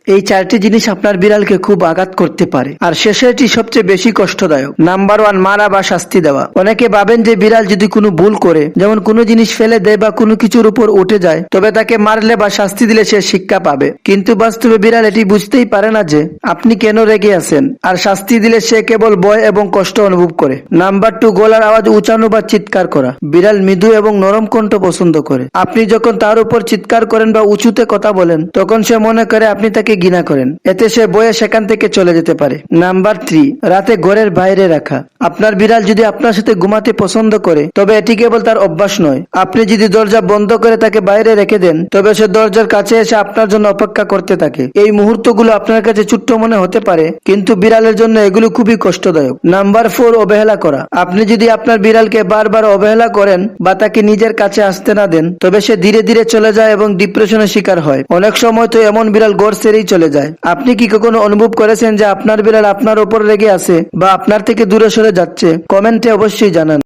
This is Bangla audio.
এই চারটি জিনিস আপনার বিড়ালকে খুব আঘাত করতে পারে, আর শেষেরটি সবচেয়ে বেশি কষ্টদায়ক। নাম্বার 1, মারা বা শাস্তি দেওয়া। অনেকে ভাবেন যে বিড়াল যদি কোনো ভুল করে, যেমন কোনো জিনিস ফেলে দেয় বা কোনো কিছুর উপর উঠে যায়, তবে তাকে মারলে বা শাস্তি দিলে সে শিক্ষা পাবে। কিন্তু বাস্তবে বিড়াল এটি বুঝতেই পারে না যে আপনি কেন রেগে আছেন, আর শাস্তি দিলে সে কেবল ভয় এবং কষ্ট অনুভব করে। নাম্বার 2, গলার আওয়াজ উঁচানো বা চিৎকার করা। বিড়াল মৃদু এবং নরম কণ্ঠ পছন্দ করে। আপনি যখন তার উপর চিৎকার করেন বা উঁচুতে কথা বলেন, তখন সে মনে করে আপনি তাকে ঘৃণা করেন। এতে সে ভয়ে সেখান থেকে চলে যেতে পারে। নাম্বার 3, রাতে ঘরের বাইরে রাখা। আপনার বিড়াল যদি আপনার সাথে ঘুমাতে পছন্দ করে, তবে এটি কেবল তার অভ্যাস নয়। আপনি যদি দরজা বন্ধ করে তাকে বাইরে রেখে দেন, তবে সে দরজার কাছে এসে আপনার জন্য অপেক্ষা করতে থাকে। এই মুহূর্তগুলো আপনার কাছে ছোট্ট মনে হতে পারে, কিন্তু বিড়ালের জন্য এগুলো খুবই কষ্টদায়ক। নাম্বার 4, অবহেলা করা। আপনি যদি আপনার বিড়ালকে বারবার অবহেলা করেন বা তাকে নিজের কাছে আসতে না দেন, তবে সে ধীরে ধীরে চলে যায় এবং ডিপ্রেশনের শিকার হয়। অনেক সময় তো এমন বিড়াল ঘর ছেড়েই চলে যায়। আপনি কি কখনো অনুভব করেছেন যে আপনার বিড়াল আপনার উপর রেগে আছে বা আপনার থেকে দূরে সরে যাচ্ছে? কমেন্টে অবশ্যই জানান।